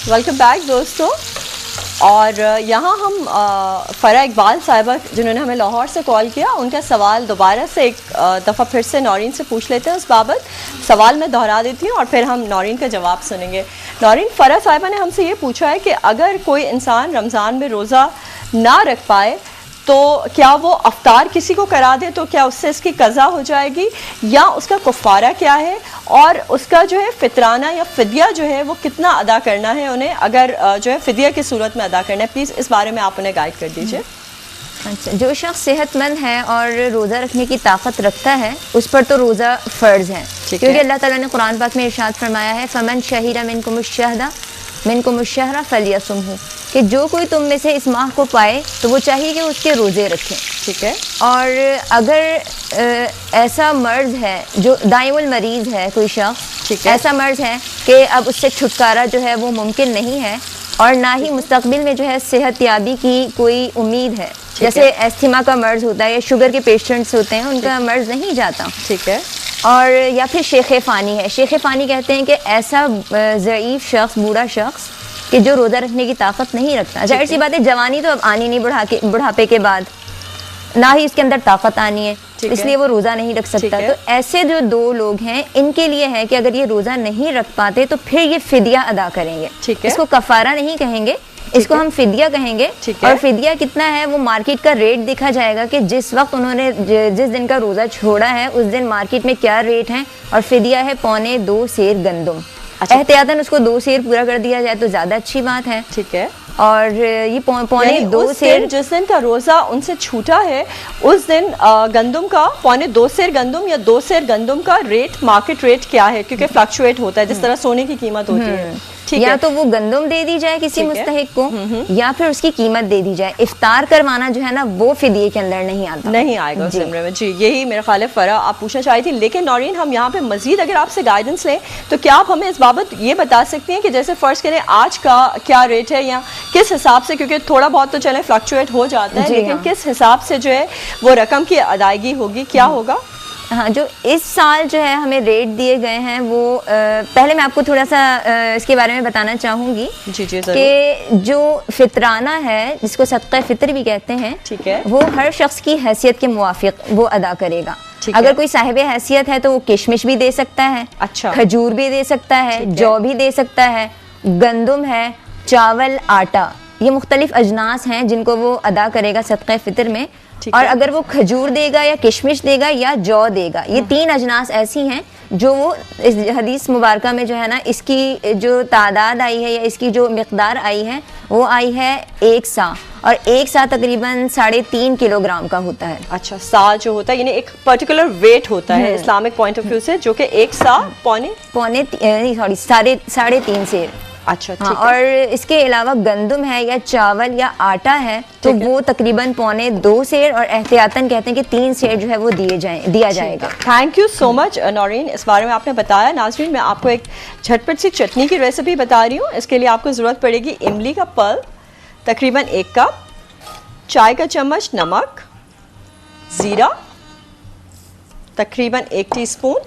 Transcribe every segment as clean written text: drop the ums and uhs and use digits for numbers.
Welcome back दोस्तों। और यहाँ हम फ़रा इकबाल साहिबा जिन्होंने हमें लाहौर से कॉल किया, उनका सवाल दोबारा से एक दफ़ा फिर से नौरीन से पूछ लेते हैं। उस बाबत सवाल मैं दोहरा देती हूँ और फिर हम नौरीन का जवाब सुनेंगे। नौरीन, फ़रा साहिबा ने हमसे ये पूछा है कि अगर कोई इंसान रमज़ान में रोज़ा ना रख पाए तो क्या वो अफ्तार किसी को करा दे तो क्या उससे इसकी कज़ा हो जाएगी या उसका कुफ़ारा क्या है, और उसका जो है फितराना या फिदिया जो है वो कितना अदा करना है उन्हें, अगर जो है फिदिया की सूरत में अदा करना है। प्लीज़ इस बारे में आप उन्हें गाइड कर दीजिए। अच्छा, जो शख्स सेहतमंद है और रोज़ा रखने की ताकत रखता है उस पर तो रोज़ा फ़र्ज़ है, क्योंकि अल्लाह ताला ने कुरान पाक में इरशाद फरमाया है, फ़मन शहीदा मिनकुमुश्शहरा फलियसुमहु, कि जो कोई तुम में से इस माह को पाए तो वो चाहिए कि उसके रोज़े रखें। ठीक है। और अगर ऐसा मर्ज़ है जो दाइमुल मरीज़ है, कोई शख्स ऐसा मर्ज़ है कि अब उससे छुटकारा जो है वो मुमकिन नहीं है और ना ही मुस्तक़बिल में जो है सेहतयाबी की कोई उम्मीद है, जैसे एस्थमा का मर्ज़ होता है या शुगर के पेशेंट्स होते हैं, उनका मर्ज़ नहीं जाता। ठीक है। और या फिर शेख फ़ानी है। शेख फ़ानी कहते हैं कि ऐसा ज़ईफ़ शख्स, बूढ़ा शख्स कि जो रोज़ा रखने की ताकत नहीं रखता। जाहिर सी बात है, जवानी तो अब आनी नहीं बुढ़ापे के बाद, ना ही इसके अंदर ताकत आनी है, इसलिए वो रोज़ा नहीं रख सकता। तो ऐसे जो दो लोग हैं इनके लिए है कि अगर ये रोज़ा नहीं रख पाते तो फिर ये फिदिया अदा करेंगे। इसको कफ़ारा नहीं कहेंगे, इसको हम फिदिया कहेंगे। और फिदिया कितना है वो मार्केट का रेट देखा जाएगा कि जिस वक्त उन्होंने जिस दिन का रोज़ा छोड़ा है उस दिन मार्केट में क्या रेट है, और फिदिया है 1.25 सेर गंदम। एहतियातन उसको 2 सेर पूरा कर दिया जाए तो ज़्यादा अच्छी बात है। ठीक है। और ये 1.25 सेर, जिस दिन का रोज़ा उनसे छूटा है उस दिन गंदम का 1.25 सेर गंदम या 2 सेर गंदम का रेट, मार्केट रेट क्या है, क्योंकि फ्लक्चुएट होता है जिस तरह सोने की कीमत होती है। या तो वो गंदम दे दी जाए किसी मुस्तहिक को या फिर उसकी कीमत दे दी जाए। इफ्तार करवाना जो है ना वो फिदिये के अंदर नहीं आएगा उस ज़िम्मे में। जी, यही मेरा ख्याल है फ़रा आप पूछना चाही थी। लेकिन नौरीन, हम यहाँ पे मजीद अगर आपसे गाइडेंस लें तो क्या आप हमें इस बाबत ये बता सकती हैं कि जैसे फ़र्ज़ करें आज का क्या रेट है या किस हिसाब से, क्योंकि थोड़ा बहुत तो चले फ्लक्चुएट हो जाता है, लेकिन किस हिसाब से जो है वो रकम की अदायगी होगी, क्या होगा? हाँ, जो इस साल जो है हमें रेट दिए गए हैं वो पहले मैं आपको थोड़ा सा इसके बारे में बताना चाहूँगी कि जो फितराना है जिसको सदक़ा फ़ितर भी कहते हैं, ठीक है, वो हर शख्स की हैसियत के मुवाफ़िक वो अदा करेगा। अगर कोई साहिब हैसियत है तो वो किशमिश भी दे सकता है, अच्छा, खजूर भी दे सकता है, जौ भी दे सकता है, गंदम है, चावल, आटा, ये मुख्तलिफ अजनास हैं जिनको वो अदा करेगा सदक़ा फ़ितर में। और अगर वो खजूर देगा या किशमिश देगा या जौ देगा, ये 3 अजनास ऐसी हैं जो वो इस हदीस मुबारका में जो है ना इसकी जो तादाद आई है या इसकी जो मिक़दार आई है वो आई है 1 सा, और 1 सा तकरीबन 3.5 किलोग्राम का होता है। अच्छा, सा जो होता है यानी एक पर्टिकुलर वेट होता है इस्लामिक पॉइंट ऑफ व्यू से, जो कि 1 सा साढ़े 3.5 सेर। अच्छा, हाँ, और इसके अलावा गंदम है या चावल या आटा है तो वो तकरीबन 1.25 सेर, और एहतियातन कहते हैं कि 3 सेर जो है वो दिया जाएगा। Thank you so much Naureen, इस बारे में आपने बताया। नाज़रीन, मैं आपको एक झटपट सी चटनी की रेसिपी बता रही हूँ। इसके लिए आपको ज़रूरत पड़ेगी इमली का पल्प तकरीबन 1 कप, चाय का चम्मच नमक, ज़ीरा तकरीबन 1 टीस्पून,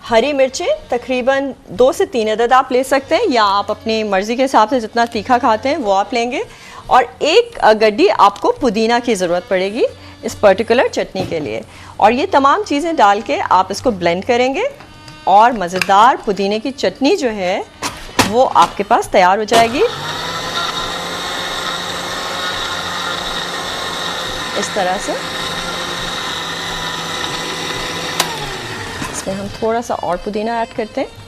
हरी मिर्चें तकरीबन 2 से 3 अदद आप ले सकते हैं, या आप अपनी मर्ज़ी के हिसाब से जितना तीखा खाते हैं वो आप लेंगे, और 1 गड्डी आपको पुदीना की ज़रूरत पड़ेगी इस पर्टिकुलर चटनी के लिए। और ये तमाम चीज़ें डाल के आप इसको ब्लेंड करेंगे और मज़ेदार पुदीने की चटनी जो है वो आपके पास तैयार हो जाएगी। इस तरह से इसमें हम थोड़ा सा और पुदीना ऐड करते हैं।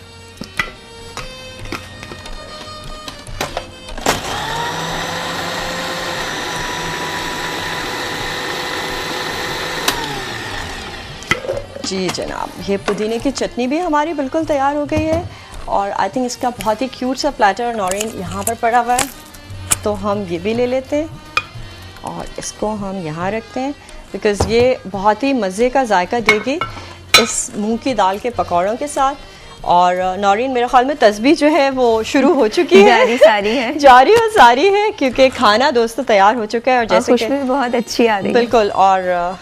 जी जनाब, ये पुदीने की चटनी भी हमारी बिल्कुल तैयार हो गई है, और आई थिंक इसका बहुत ही क्यूट सा प्लेटर नौरीन यहाँ पर पड़ा हुआ है, तो हम ये भी ले लेते हैं और इसको हम यहाँ रखते हैं, बिकॉज़ ये बहुत ही मज़े का जायका देगी इस मूंग की दाल के पकौड़ों के साथ। और नौरीन, मेरे ख्याल में तस्बीह जो है वो शुरू हो चुकी है, जारी और सारी है, क्योंकि खाना दोस्तों तैयार हो चुका है और जैसे खुशबू बहुत अच्छी आ रही है। बिल्कुल, और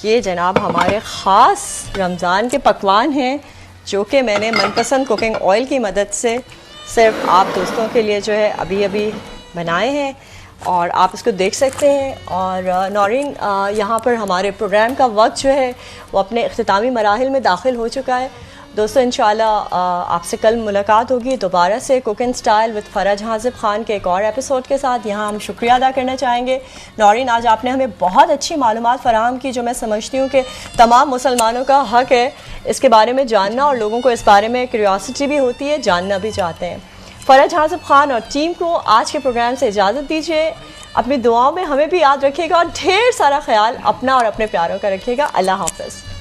ये जनाब हमारे ख़ास रमज़ान के पकवान हैं जो कि मैंने मनपसंद कुकिंग ऑयल की मदद से सिर्फ आप दोस्तों के लिए जो है अभी अभी बनाए हैं और आप इसको देख सकते हैं। और नौरीन, यहाँ पर हमारे प्रोग्राम का वक्त जो है वो अपने इख्तितामी मराहिल में दाखिल हो चुका है। दोस्तों इंशाल्लाह आपसे कल मुलाकात होगी दोबारा से कुक एंड स्टाइल विद फरज हाजिब खान के एक और एपिसोड के साथ। यहाँ हम शुक्रिया अदा करना चाहेंगे। नौरीन, आज आपने हमें बहुत अच्छी मालूमात फराहम की जो मैं समझती हूँ कि तमाम मुसलमानों का हक़ है इसके बारे में जानना, और लोगों को इस बारे में क्यूरियोसिटी भी होती है, जानना भी चाहते हैं। फरज हाजिब खान और टीम को आज के प्रोग्राम से इजाज़त दीजिए। अपनी दुआओं में हमें भी याद रखिएगा और ढेर सारा ख्याल अपना और अपने प्यारों का रखिएगा। अल्लाह हाफ़िज़।